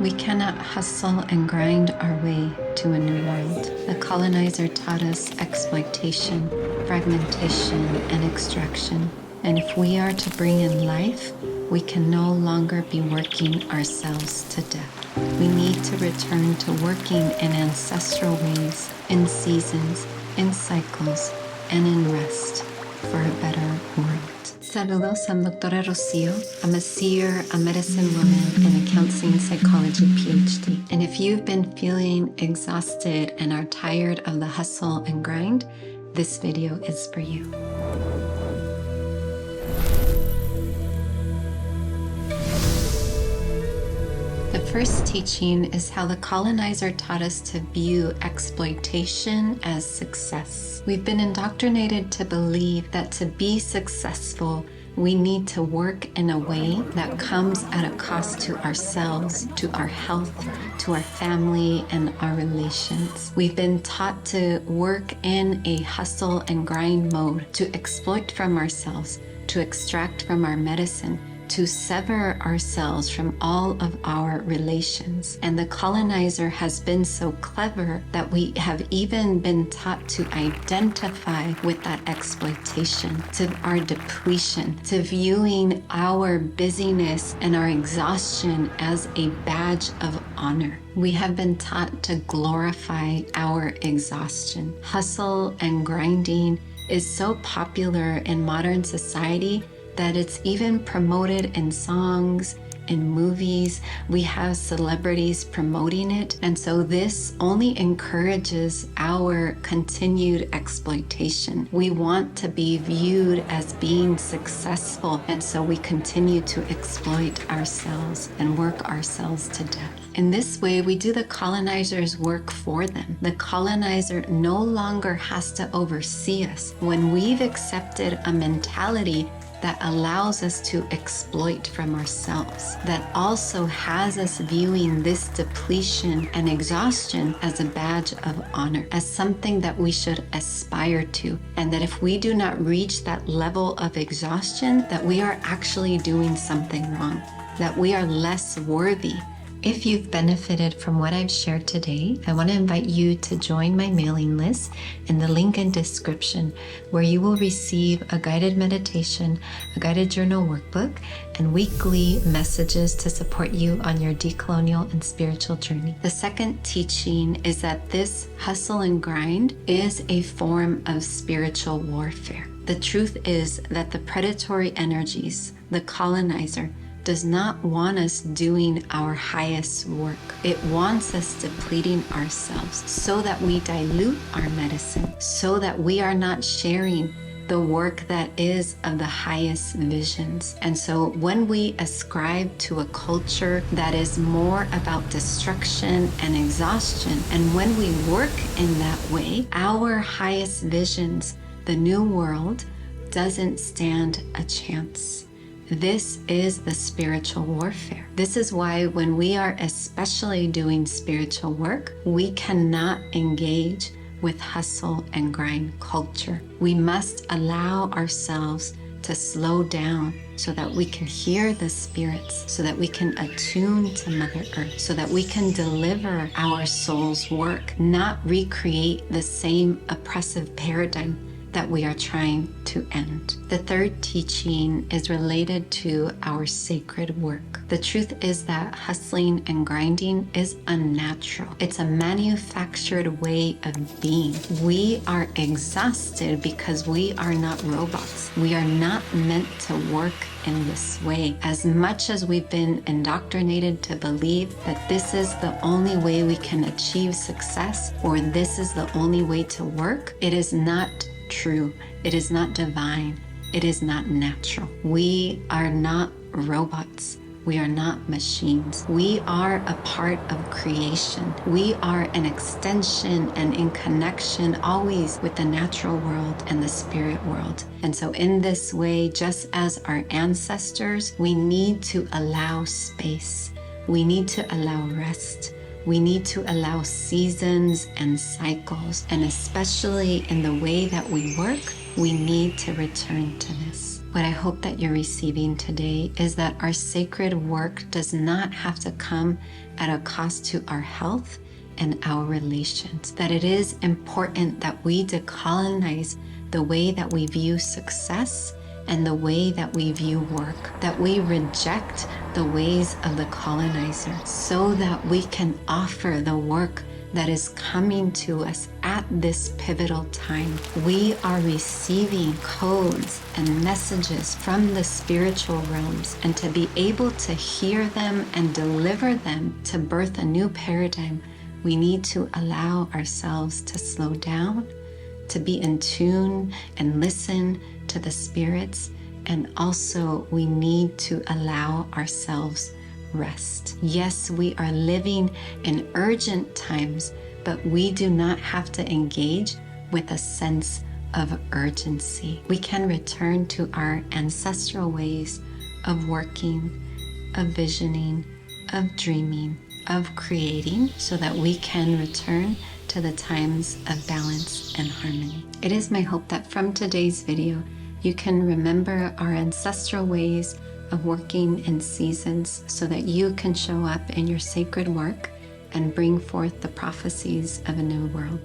We cannot hustle and grind our way to a new world. The colonizer taught us exploitation, fragmentation, and extraction. And if we are to bring in life, we can no longer be working ourselves to death. We need to return to working in ancestral ways, in seasons, in cycles, and in rest for a better world. Saludos, I'm Dr. Rocio. I'm a seer, a medicine woman, and a counseling psychology PhD. And if you've been feeling exhausted and are tired of the hustle and grind, this video is for you. The first teaching is how the colonizer taught us to view exploitation as success. We've been indoctrinated to believe that to be successful, we need to work in a way that comes at a cost to ourselves, to our health, to our family, and our relations. We've been taught to work in a hustle and grind mode, to exploit from ourselves, to extract from our medicine, to sever ourselves from all of our relations. And the colonizer has been so clever that we have even been taught to identify with that exploitation, to our depletion, to viewing our busyness and our exhaustion as a badge of honor. We have been taught to glorify our exhaustion. Hustle and grinding is so popular in modern society that it's even promoted in songs, in movies. We have celebrities promoting it. And so this only encourages our continued exploitation. We want to be viewed as being successful. And so we continue to exploit ourselves and work ourselves to death. In this way, we do the colonizer's work for them. The colonizer no longer has to oversee us. When we've accepted a mentality that allows us to exploit from ourselves, that also has us viewing this depletion and exhaustion as a badge of honor, as something that we should aspire to, and that if we do not reach that level of exhaustion, that we are actually doing something wrong, that we are less worthy. If you've benefited from what I've shared today, I want to invite you to join my mailing list in the link in description, where you will receive a guided meditation, a guided journal workbook, and weekly messages to support you on your decolonial and spiritual journey. The second teaching is that this hustle and grind is a form of spiritual warfare. The truth is that the predatory energies, the colonizer, does not want us doing our highest work. It wants us depleting ourselves so that we dilute our medicine, so that we are not sharing the work that is of the highest visions. And so when we ascribe to a culture that is more about destruction and exhaustion, and when we work in that way, our highest visions, the new world, doesn't stand a chance. This is the spiritual warfare. This is why when we are especially doing spiritual work, we cannot engage with hustle and grind culture. We must allow ourselves to slow down so that we can hear the spirits, so that we can attune to Mother Earth, so that we can deliver our soul's work, not recreate the same oppressive paradigm that we are trying to end. The third teaching is related to our sacred work. The truth is that hustling and grinding is unnatural. It's a manufactured way of being. We are exhausted because we are not robots. We are not meant to work in this way. As much as we've been indoctrinated to believe that this is the only way we can achieve success, or this is the only way to work, it is not true. It is not divine. It is not natural. We are not robots. We are not machines. We are a part of creation. We are an extension and in connection always with the natural world and the spirit world. And so in this way, just as our ancestors, we need to allow space. We need to allow rest. We need to allow seasons and cycles, and especially in the way that we work, we need to return to this. What I hope that you're receiving today is that our sacred work does not have to come at a cost to our health and our relations. That it is important that we decolonize the way that we view success and the way that we view work, that we reject the ways of the colonizer so that we can offer the work that is coming to us at this pivotal time. We are receiving codes and messages from the spiritual realms, and to be able to hear them and deliver them to birth a new paradigm, we need to allow ourselves to slow down, to be in tune and listen to the spirits, and also we need to allow ourselves rest. Yes, we are living in urgent times, but we do not have to engage with a sense of urgency. We can return to our ancestral ways of working, of visioning, of dreaming, of creating, so that we can return to the times of balance and harmony. It is my hope that from today's video, you can remember our ancestral ways of working in seasons so that you can show up in your sacred work and bring forth the prophecies of a new world.